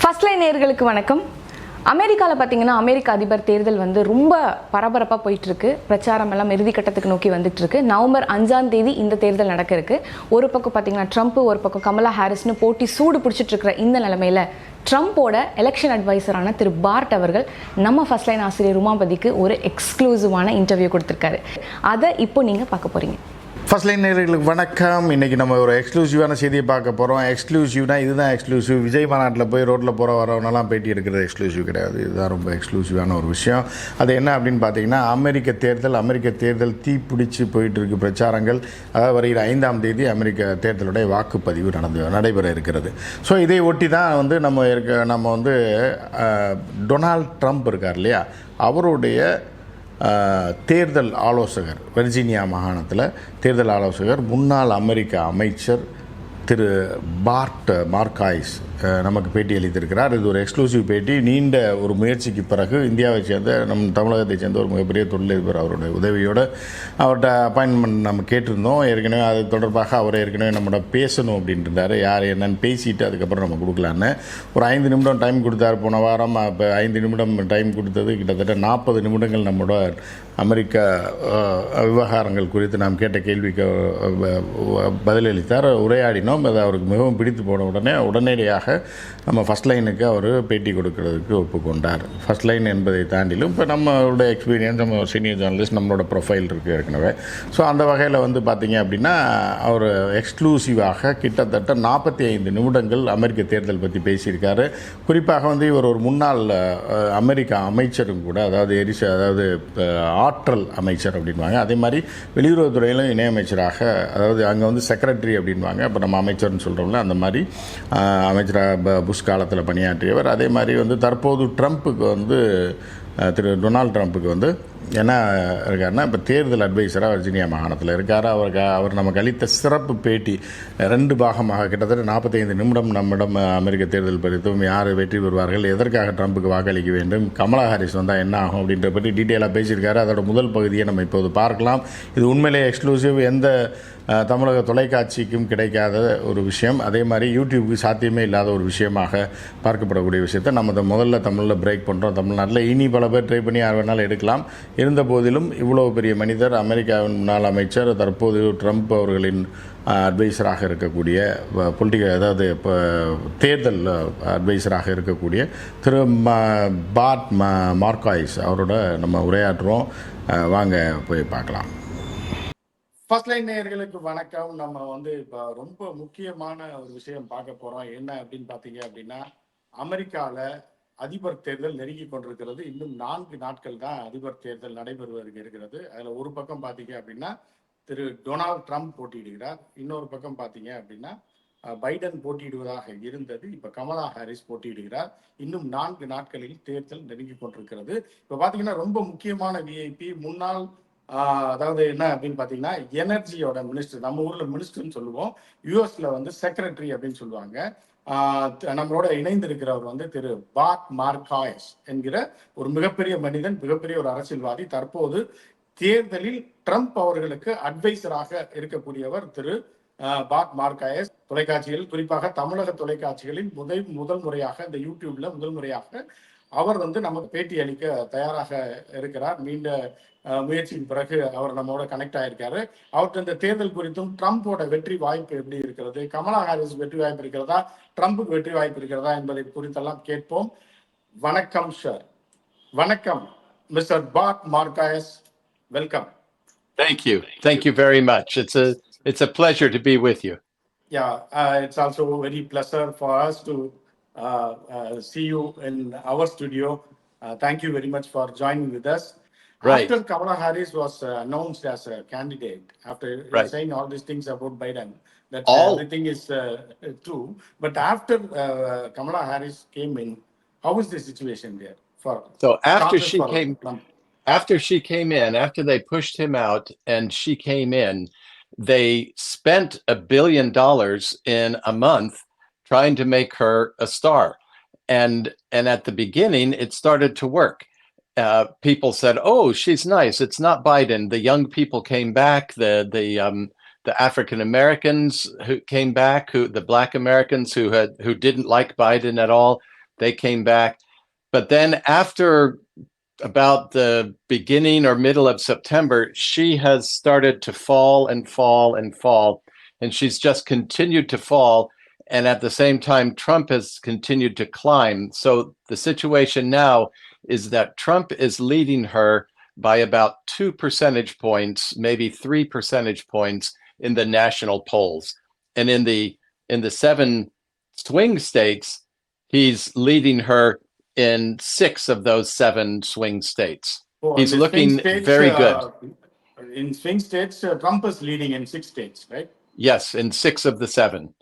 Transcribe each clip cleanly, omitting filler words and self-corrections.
First line நேயர்களுக்கு வணக்கம். அமெரிக்காவில் பார்த்தீங்கன்னா அமெரிக்க அதிபர் தேர்தல் வந்து ரொம்ப பரபரப்பாக போயிட்டு இருக்கு. பிரச்சாரம் எல்லாம் இறுதி கட்டத்துக்கு நோக்கி வந்துட்டு இருக்கு. நவம்பர் 5ஆம் தேதி இந்த தேர்தல் நடக்க இருக்கு. ஒரு பக்கம் பார்த்தீங்கன்னா ட்ரம்ப், ஒரு பக்கம் கமலா ஹாரிஸ்னு போட்டி சூடு பிடிச்சிட்டு இருக்கிற இந்த நிலைமையில ட்ரம்ப்போட எலெக்ஷன் அட்வைசரான திரு பார்ட் அவர்கள் நம்ம ஃபர்ஸ்ட் லைன் ஆசிரியர் உமாபதிக்கு ஒரு எக்ஸ்க்ளூசிவான இன்டர்வியூ கொடுத்துருக்காரு. அதை இப்போ நீங்கள் பார்க்க போறீங்க. ஃபர்ஸ்ட் லைன் நேயர்களுக்கு வணக்கம். இன்றைக்கி நம்ம ஒரு எக்ஸ்க்ளூசிவான செய்தியை பார்க்க போகிறோம். எக்ஸ்க்ளூசிவ்னா இதுதான் எக்ஸ்க்ளூசிவ். விஜய் மாநாட்டில் போய் ரோட்டில் போகிற வரவனெல்லாம் பேட்டி எடுக்கிறது எக்ஸ்க்ளூசிவ் கிடையாது. இதுதான் ரொம்ப எக்ஸ்க்ளூசிவான ஒரு விஷயம். அது என்ன அப்படின்னு பார்த்தீங்கன்னா, அமெரிக்க தேர்தல் தீப்பிடிச்சு போயிட்டு இருக்கு. பிரச்சாரங்கள், அதாவது வருகிற 5ஆம் தேதி அமெரிக்க தேர்தலுடைய வாக்குப்பதிவு நடைபெற இருக்கிறது. ஸோ இதை ஒட்டி தான் வந்து நம்ம வந்து டொனால்ட் ட்ரம்ப் இருக்கார் இல்லையா, அவருடைய தேர்தல் ஆலோசகர், வெர்ஜீனியா மாகாணத்தில் தேர்தல் ஆலோசகர், முன்னாள் அமெரிக்க அமைச்சர் திரு பார்ட் மார்காய்ஸ் நமக்கு பேட்டி அளித்திருக்கிறார். இது ஒரு எக்ஸ்க்ளூசிவ் பேட்டி. நீண்ட ஒரு முயற்சிக்கு பிறகு இந்தியாவை சேர்ந்த தமிழகத்தை சேர்ந்த ஒரு மிகப்பெரிய தொழிலதிபர் அவருடைய உதவியோடு அவர்கிட்ட அப்பாயின்மெண்ட் நம்ம கேட்டிருந்தோம். ஏற்கனவே அது தொடர்பாக அவர் ஏற்கனவே நம்மளோட பேசணும் அப்படின்ட்டு இருந்தார். யார் என்னன்னு பேசிட்டு அதுக்கப்புறம் நம்ம கொடுக்கலான்னு ஒரு 5 நிமிடம் டைம் கொடுத்தார். போன வாரம் இப்போ 5 நிமிடம் டைம் கொடுத்தது கிட்டத்தட்ட 40 நிமிடங்கள் நம்மளோட அமெரிக்க விவகாரங்கள் குறித்து நாம் கேட்ட கேள்விக்கு பதிலளித்தார், உரையாடினோம். அது அவருக்கு மிகவும் பிடித்து போன உடனடியாக நம்ம ஃபர்ஸ்ட் லைனுக்கு அவர் பேட்டி கொடுக்கறதுக்கு ஒப்புக்கொண்டார். ஃபர்ஸ்ட் லைன் என்பதை தாண்டிலும் இப்போ நம்மளோட எக்ஸ்பீரியன்ஸ், நம்ம சீனியர் ஜேர்னலிஸ்ட், நம்மளோட ப்ரொஃபைல் இருக்குது ஏற்கனவே. ஸோ அந்த வகையில் வந்து பார்த்திங்க அப்படின்னா, அவர் எக்ஸ்க்ளூசிவாக கிட்டத்தட்ட 45 நிமிடங்கள் அமெரிக்க தேர்தல் பற்றி பேசியிருக்காரு. குறிப்பாக வந்து இவர் ஒரு முன்னாள் அமெரிக்க அமைச்சரும் கூட, அதாவது ஆற்றல் அமைச்சர் அப்படின்வாங்க. அதே மாதிரி வெளியுறவுத்துறையிலும் இணையமைச்சராக, அதாவது அங்கே வந்து செக்ரட்டரி அப்படின்வாங்க. இப்போ நம்ம அமைச்சர்னு சொல்கிறோம்ல, அந்த மாதிரி அமைச்சராக புஷ் காலத்தில் பணியாற்றியவர். அதே மாதிரி வந்து தற்போது ட்ரம்ப்புக்கு வந்து திரு டொனால்ட் ட்ரம்ப்புக்கு வந்து என்ன இருக்காருன்னா, இப்போ தேர்தல் அட்வைசராக வர்ஜீனியா மாகாணத்தில் இருக்கார். அவர் நமக்கு அளித்த சிறப்பு பேட்டி 2 பாகமாக கிட்டத்தட்ட 45 நிமிடம் நம்மிடம் அமெரிக்க தேர்தல் குறித்தும், யார் வெற்றி பெறுவார்கள், எதற்காக ட்ரம்ப்புக்கு வாக்களிக்க வேண்டும், கமலா ஹாரிஸ் வந்தால் என்ன ஆகும் அப்படின்ற பற்றி டீட்டெயிலாக பேசியிருக்காரு. அதோட முதல் பகுதியை நம்ம இப்போது பார்க்கலாம். இது உண்மையிலே எக்ஸ்க்ளூசிவ், எந்த தமிழக தொலைக்காட்சிக்கும் கிடைக்காத ஒரு விஷயம். அதே மாதிரி யூடியூபுக்கு சாத்தியமே இல்லாத ஒரு விஷயமாக பார்க்கப்படக்கூடிய விஷயத்தை நம்ம முதல்ல தமிழில் பிரேக் பண்ணுறோம். தமிழ்நாட்டில் இனி பல பேர் ட்ரை பண்ணி யார் வேணாலும் எடுக்கலாம். இருந்த போதிலும் இவ்வளோ பெரிய மனிதர், அமெரிக்காவின் முன்னாள் அமைச்சர், தற்போது ட்ரம்ப் அவர்களின் அட்வைசராக இருக்கக்கூடிய பொலிட்டிக்கல், அதாவது இப்போ தேர்தல் அட்வைசராக இருக்கக்கூடிய திரு பார்ட் மார்காய்ஸ் அவரோட நம்ம உரையாற்றுவோம். வாங்க போய் பார்க்கலாம். ஃபர்ஸ்ட் லைன் நேயர்களுக்கு வணக்கம். நம்ம வந்து இப்போ ரொம்ப முக்கியமான ஒரு விஷயம் பார்க்க போகிறோம். என்ன அப்படின்னு பார்த்தீங்க அப்படின்னா, அமெரிக்காவில் அதிபர் தேர்தல் நெருங்கி கொண்டிருக்கிறது. இன்னும் 4 நாட்கள் தான் அதிபர் தேர்தல் நடைபெறுவதற்கு இருக்கிறது. அதில் ஒரு பக்கம் பார்த்தீங்க அப்படின்னா திரு டொனால்ட் ட்ரம்ப் போட்டியிடுகிறார். இன்னொரு பக்கம் பார்த்தீங்க அப்படின்னா பைடன் போட்டியிடுவதாக இருந்தது. இப்போ கமலா ஹாரிஸ் போட்டியிடுகிறார். இன்னும் 4 நாட்களில் தேர்தல் நெருங்கி கொண்டிருக்கிறது. இப்போ பார்த்தீங்கன்னா ரொம்ப முக்கியமான விஐபி, முன்னாள் அதாவது என்ன அப்படின்னு பார்த்தீங்கன்னா, எனர்ஜியோட மினிஸ்டர், நம்ம ஊரில் மினிஸ்டர்னு சொல்லுவோம், யூஎஸ்ல வந்து செக்ரட்டரி அப்படின்னு சொல்லுவாங்க. நம்மளோட இணைந்திருக்கிறவர் வந்து திரு பார்ட் மார்காய்ஸ் என்கிற ஒரு மிகப்பெரிய மனிதன், மிகப்பெரிய ஒரு அரசியல்வாதி. தற்போது தேர்தலில் ட்ரம்ப் அவர்களுக்கு அட்வைசராக இருக்கக்கூடியவர் திரு பார்ட் மார்காய்ஸ். தொலைக்காட்சிகள், குறிப்பாக தமிழக தொலைக்காட்சிகளில் முதல் முறையாக, இந்த யூடியூப்ல முதல் முறையாக அவர் வந்து நமக்கு பேட்டி அளிக்க தயாராக இருக்கிறார். நீண்ட முயற்சியின் பிறகு அவர் நம்மோட கனெக்ட் ஆயிருக்காரு. அவருக்கு இந்த தேர்தல் குறித்தும், ட்ரம்போட வெற்றி வாய்ப்பு எப்படி இருக்கிறது, கமலா ஹாரிஸ் வெற்றி வாய்ப்பு இருக்கிறதா, ட்ரம்புக்கு வெற்றி வாய்ப்பு இருக்கிறதா என்பதை குறித்தெல்லாம் கேட்போம். வணக்கம் சார். வணக்கம் mister Bart Marquis. Welcome. Thank you very much. It's a pleasure to be with you. Yeah, it's also a very pleasure for us to see you in our studio. Thank you very much for joining with us. Right. After Kamala Harris was announced as a candidate, after saying all these things about Biden, that everything is true. But after Kamala Harris came in, how is the situation there? So after she came in, after they pushed him out and she came in, they spent $1 billion in a month trying to make her a star. And at the beginning, it started to work. People said, "Oh, she's nice. It's not Biden." The young people came back. The African Americans who came back, the Black Americans who didn't like Biden at all, They came back. But then after about the beginning or middle of September, she has started to fall and fall and fall. And she's just continued to fall. And at the same time, Trump has continued to climb. So the situation now is that Trump is leading her by about 2 percentage points, maybe 3 percentage points in the national polls. And in the 7 swing states, he's leading her in 6 of those 7 swing states. Oh, He's in the swing looking states, very good. In swing states, Trump is leading in 6 states, right? Yes, in 6 of the 7.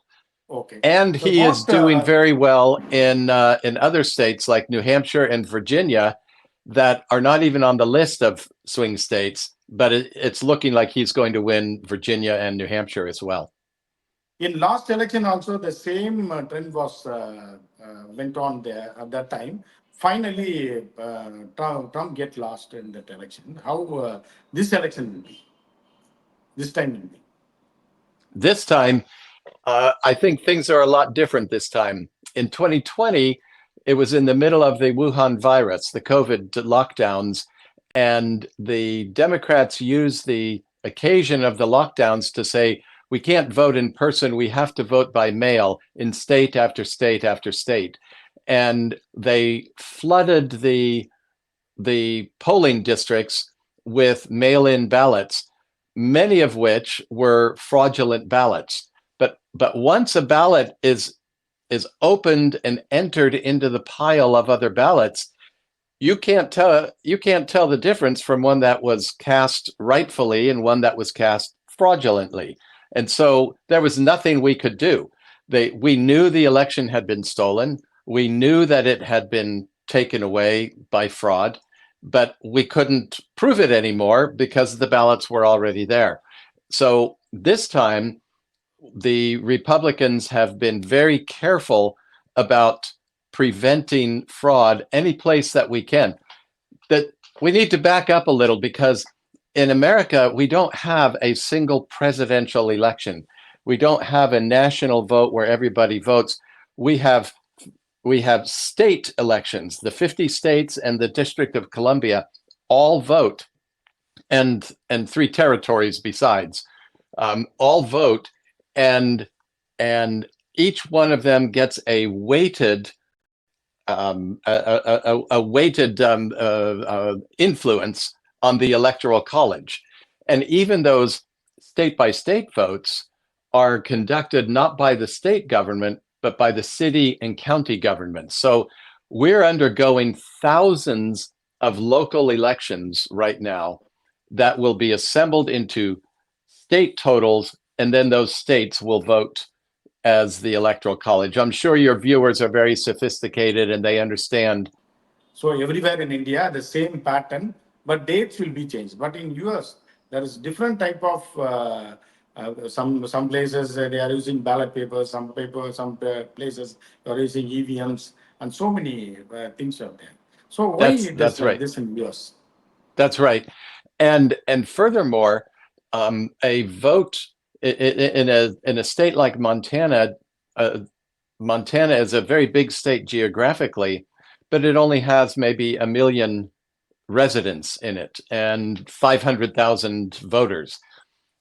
Okay. And So he is what, doing very well in other states like New Hampshire and Virginia that are not even on the list of swing states, but it's looking like he's going to win Virginia and New Hampshire as well. In last election also, the same trend was went on there at that time. Finally, Trump get lost in that election. How this election will be? This time will be? This time, I think things are a lot different this time. In 2020, it was in the middle of the Wuhan virus, the COVID lockdowns, and the Democrats used the occasion of the lockdowns to say, we can't vote in person, we have to vote by mail in state after state after state. And they flooded the polling districts with mail-in ballots, many of which were fraudulent ballots. But once a ballot is opened and entered into the pile of other ballots, you can't tell the difference from one that was cast rightfully and one that was cast fraudulently. And so there was nothing we could do. We knew the election had been stolen. We knew that it had been taken away by fraud, but we couldn't prove it anymore because the ballots were already there. So this time, the Republicans have been very careful about preventing fraud any place that we can. That we need to back up a little, because in America, we don't have a single presidential election. We don't have a national vote where everybody votes. We have state elections. The 50 states and the District of Columbia all vote, and 3 territories besides, all vote, and each one of them gets a weighted influence on the Electoral College. And even those state-by-state votes are conducted not by the state government, but by the city and county governments. So we're undergoing thousands of local elections right now that will be assembled into state totals, and then those states will vote as the Electoral College. I'm sure your viewers are very sophisticated and they understand. So everywhere in India, the same pattern, but dates will be changed. But in US, there is different type of some places they are using ballot papers, some places they are using EVMs, and so many things are there. So why it is like this in US? That's right. And furthermore, a vote in a state like Montana, Montana is a very big state geographically, but it only has maybe 1 million residents in it and 500,000 voters.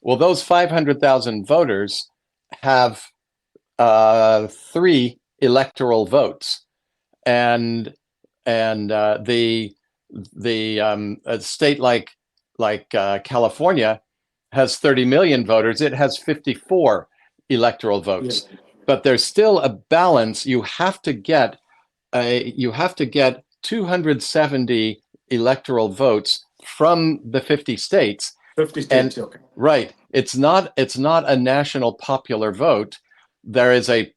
Well, those 500,000 voters have 3 electoral votes, and the a state like California has 30 million voters. It has 54 electoral votes, but there's still a balance. You have to get 270 electoral votes from the 50 states. 50 states, okay. Right. It's not a national popular vote. There's an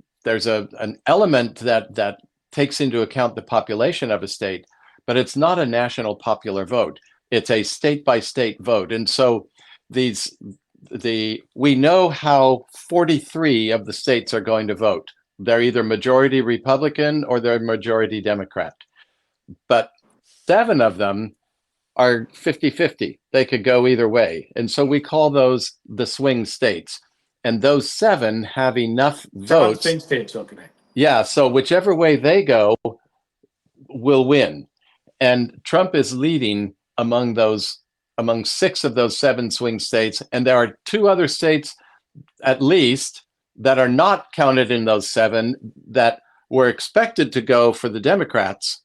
element that takes into account the population of a state, but it's not a national popular vote. It's a state by state vote. And so we know how 43 of the states are going to vote. They're either majority Republican or they're majority Democrat. But 7 of them are 50-50. They could go either way. And so we call those the swing states. And those 7 have enough votes. Swing states, okay. Yeah, so whichever way they go will win. And Trump is leading among 6 of those 7 swing states, and there are 2 other states at least that are not counted in those 7 that were expected to go for the Democrats,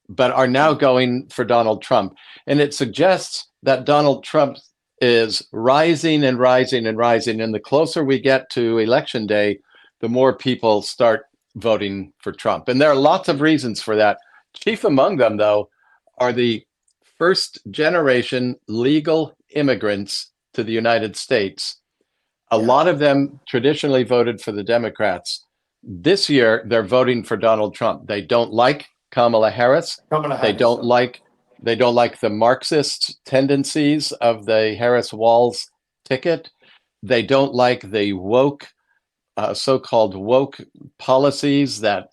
but are now going for Donald Trump. And it suggests that Donald Trump is rising and rising and rising. And the closer we get to election day, the more people start voting for Trump. And there are lots of reasons for that. Chief among them, though, are the first generation legal immigrants to the United States. A lot of them traditionally voted for the Democrats. This year, they're voting for Donald Trump. They don't like Kamala Harris. They don't like the Marxist tendencies of the Harris-Walz ticket. They don't like the woke, so-called woke policies that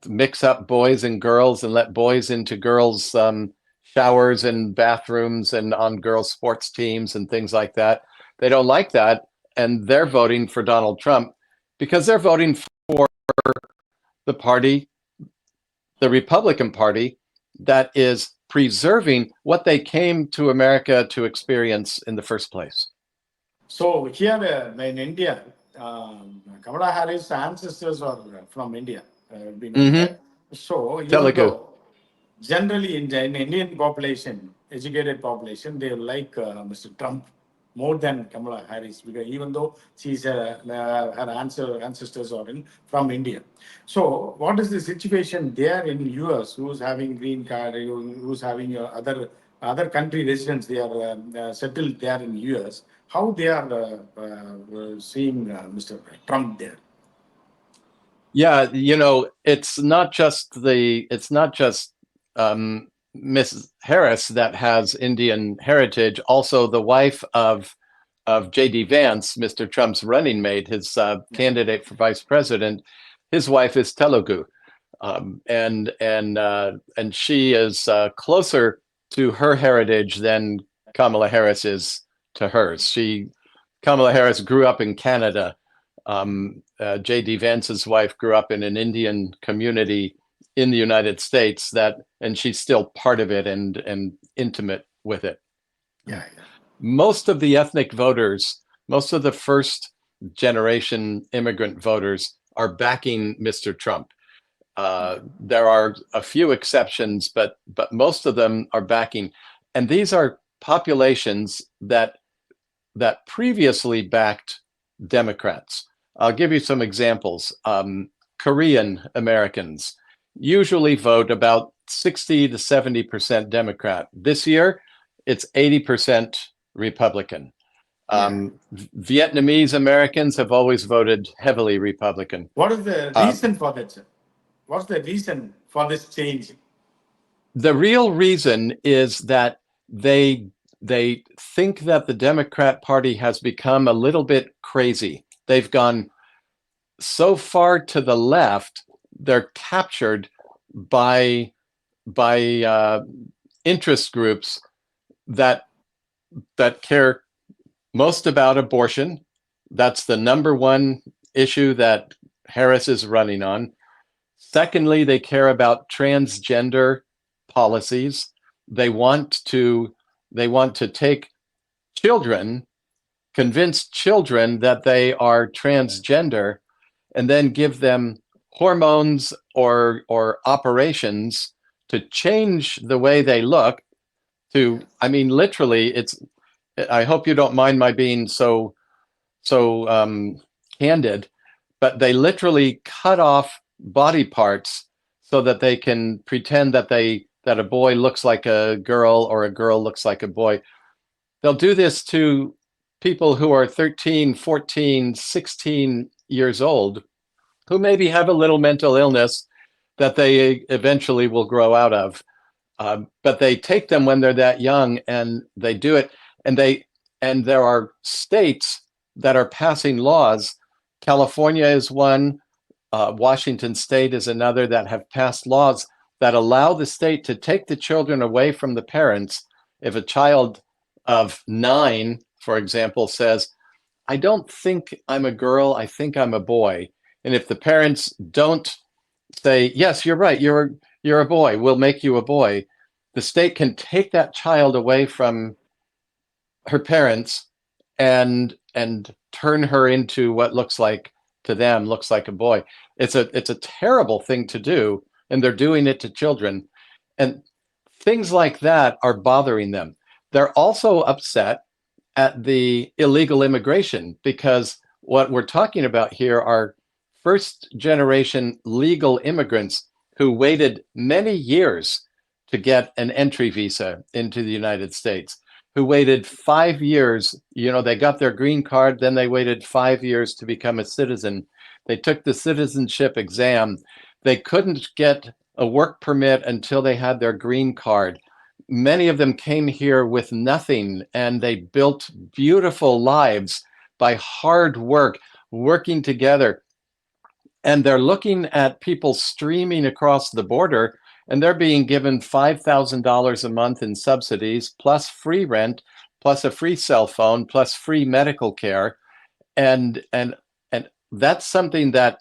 mix up boys and girls and let boys into girls' showers and bathrooms and on girls' sports teams and things like that. They don't like that, and they're voting for Donald Trump because they're voting for the party, the Republican Party, that is preserving what they came to America to experience in the first place. So here in India, Kamala Harris' ancestors are from India. So Telugu. Generally in Indian population, educated population, they like Mr. Trump more than Kamala Harris, because even though her ancestors are from India. So what is the situation there in US? Who's having green card? Who's having other country residents? They are settled there in US. How they are seeing Mr. Trump there? Yeah, it's not just Mrs. Harris that has Indian heritage. Also, the wife of J.D. Vance, Mr. Trump's running mate, his candidate for vice president, his wife is Telugu, and she is closer to her heritage than Kamala Harris is to hers. Kamala Harris grew up in Canada. J.D. Vance's wife grew up in an Indian community in the United States, and she's still part of it and intimate with it. Yeah. Most of the ethnic voters, most of the first generation immigrant voters are backing Mr. Trump. There are a few exceptions, but most of them are backing. And these are populations that previously backed Democrats. I'll give you some examples. Korean Americans usually vote about 60 to 70% Democrat. This year, it's 80% Republican. Vietnamese Americans have always voted heavily Republican. What is the reason for that, sir? What's the reason for this change? The real reason is that they think that the Democrat Party has become a little bit crazy. They've gone so far to the left, they're captured by interest groups that care most about abortion. That's the number one issue that Harris is running on. Secondly, they care about transgender policies. They want to take children, convince children that they are transgender, and then give them hormones or operations to change the way they look. Literally, I hope you don't mind my being so candid, but they literally cut off body parts so that they can pretend that a boy looks like a girl or a girl looks like a boy. They'll do this to people who are 13, 14, 16 years old, who maybe have a little mental illness that they eventually will grow out of. But they take them when they're that young, and they do it. And there are states that are passing laws. California is one. Washington State is another, that have passed laws that allow the state to take the children away from the parents. If a child of 9, for example, says, "I don't think I'm a girl, I think I'm a boy," And if the parents don't say, yes, you're right, you're a boy, we'll make you a boy, the state can take that child away from her parents and turn her into what looks like to them looks like a boy. It's a terrible thing to do, and they're doing it to children. And things like that are bothering them. They're also upset at the illegal immigration, because what we're talking about here are first generation legal immigrants who waited many years to get an entry visa into the United States, who waited 5 years. You know, they got their green card, then they waited 5 years to become a citizen. They took the citizenship exam. They couldn't get a work permit until they had their green card. Many of them came here with nothing, and they built beautiful lives by hard work, working together. And they're looking at people streaming across the border, and they're being given $5,000 a month in subsidies, plus free rent, plus a free cell phone, plus free medical care. And that's something that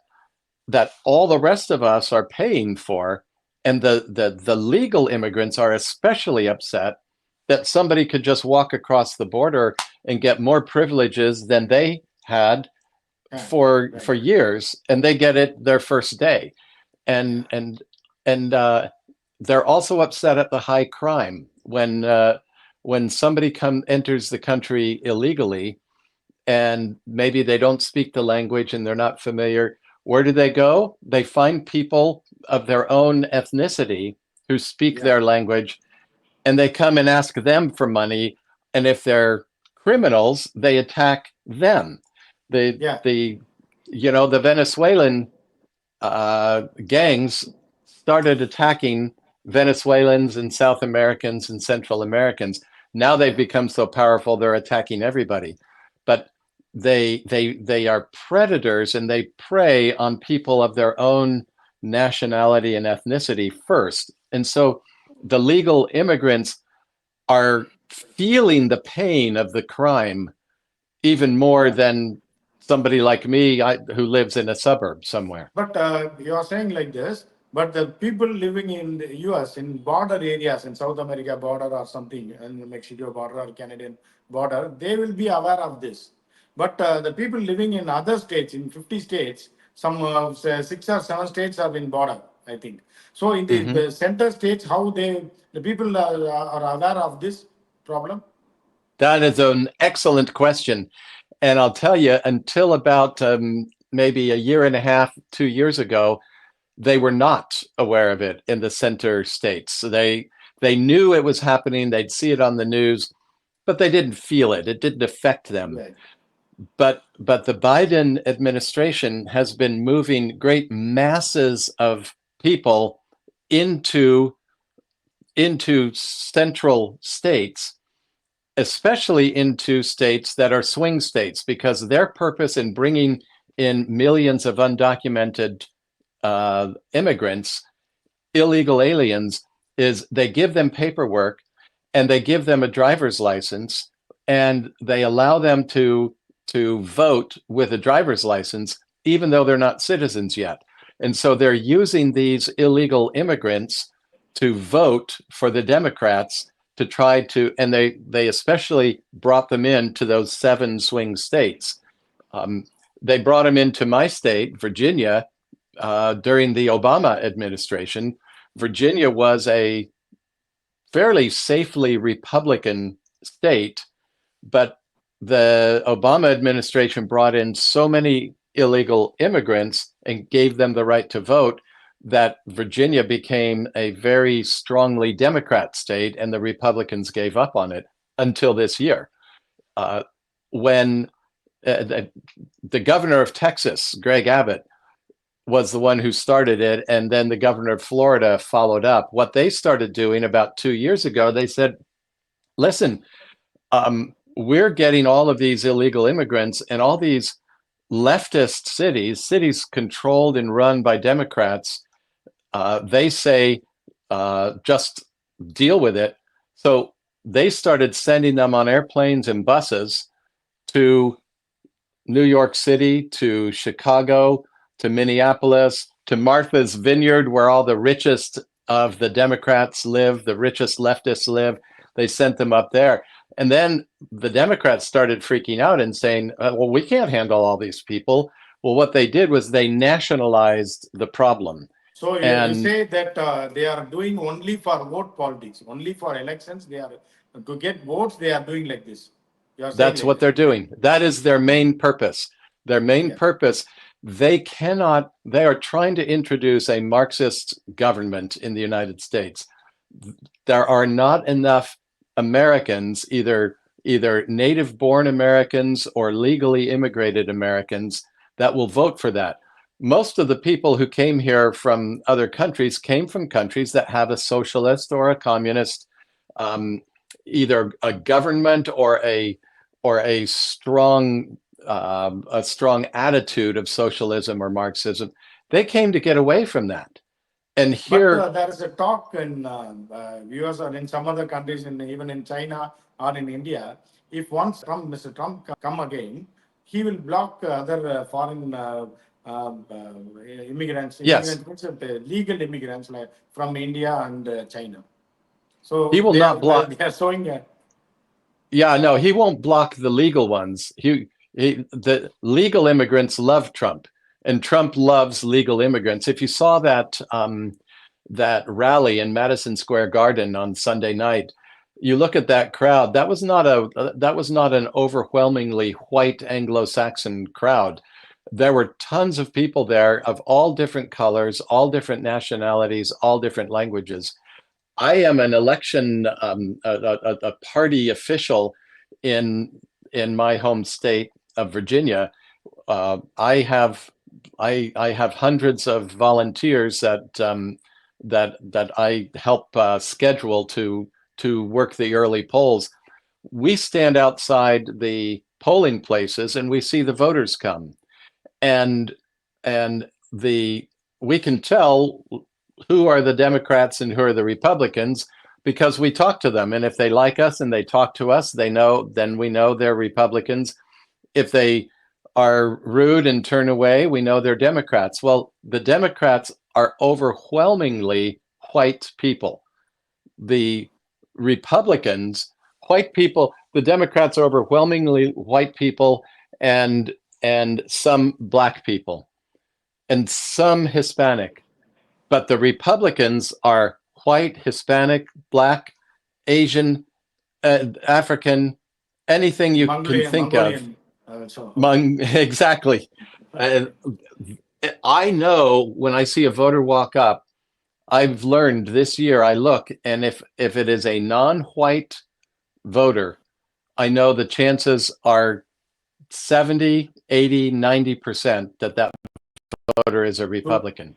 all the rest of us are paying for. And the legal immigrants are especially upset that somebody could just walk across the border and get more privileges than they had for years, and they get it their first day. And they're also upset at the high crime when somebody enters the country illegally, and maybe they don't speak the language and they're not familiar. Where do they go? They find people of their own ethnicity who speak their language, and they come and ask them for money. And if they're criminals, they attack them. The Venezuelan gangs started attacking Venezuelans and South Americans and Central Americans. Now they've become so powerful, they're attacking everybody. But they are predators, and they prey on people of their own nationality and ethnicity first. And so the legal immigrants are feeling the pain of the crime even more than somebody like me who lives in a suburb somewhere. But you are saying like this, but the people living in the US, in border areas, in South America border or something, in the Mexico border or Canadian border, they will be aware of this. But the people living in other states, in 50 states, some 6 or 7 states are in border, I think. So in the center states, how the people are aware of this problem? That is an excellent question. And I'll tell you, until about maybe a year and a half, 2 years ago, they were not aware of it in the center states. So they knew it was happening. They'd see it on the news, but they didn't feel it. It didn't affect them. Right. But the Biden administration has been moving great masses of people into central states, especially into states that are swing states, because their purpose in bringing in millions of undocumented immigrants, illegal aliens, is they give them paperwork, and they give them a driver's license, and they allow them to vote with a driver's license, even though they're not citizens yet. And so they're using these illegal immigrants to vote for the Democrats, to try to, and they especially brought them into those 7 swing states. They brought them into my state, Virginia, during the Obama administration. Virginia was a fairly safely Republican state, but the Obama administration brought in so many illegal immigrants and gave them the right to vote that Virginia became a very strongly Democrat state, and the Republicans gave up on it until this year. When the governor of Texas, Greg Abbott, was the one who started it, and then the governor of Florida followed up. What they started doing about 2 years ago, they said, listen, we're getting all of these illegal immigrants, and all these leftist cities controlled and run by Democrats, they say, just deal with it. So they started sending them on airplanes and buses to New York City, to Chicago, to Minneapolis, to Martha's Vineyard, where all the richest of the Democrats live, the richest leftists live. They sent them up there. And then the Democrats started freaking out and saying, well, we can't handle all these people. Well, what they did was they nationalized the problem. So you say that they are doing only for vote politics, only for elections. They are to get votes. They are doing like this. That's what they're doing. That is their main purpose. Their main purpose. They are trying to introduce a Marxist government in the United States. There are not enough Americans, either native born Americans or legally immigrated Americans, that will vote for that. Most of the people who came here from other countries came from countries that have a socialist or a communist, either a government or a strong attitude of socialism or Marxism. They came to get away from that. And here, but there is a talk in US or in some other countries, even in China or in India. If once Mr. Trump come again, he will block other foreign immigrants. Yes. Legal immigrants like from India and China. So he will not block. They are showing. Yeah, no, he won't block the legal ones. The legal immigrants love Trump, and Trump loves legal immigrants. If you saw that that rally in Madison Square Garden on Sunday night, you look at that crowd. That was not an overwhelmingly white Anglo-Saxon crowd. There were tons of people there of all different colors, all different nationalities, all different languages. I am an election, a party official in my home state of Virginia. I have hundreds of volunteers that I help schedule to work the early polls. We stand outside the polling places and we see the voters come, and we can tell who are the Democrats and who are the Republicans because we talk to them. And if they like us and they talk to us, then we know they're Republicans. If they are rude and turn away, we know they're Democrats. Well, the Democrats are overwhelmingly white people. The Republicans, white people, the Democrats are overwhelmingly white people and some black people and some Hispanic. But the Republicans are white, Hispanic, black, Asian, African, anything you can think Mongolian, of. Exactly. I know when I see a voter walk up, I've learned this year, I look, and if it is a non-white voter, I know the chances are 70, 80, 90% that voter is a Republican.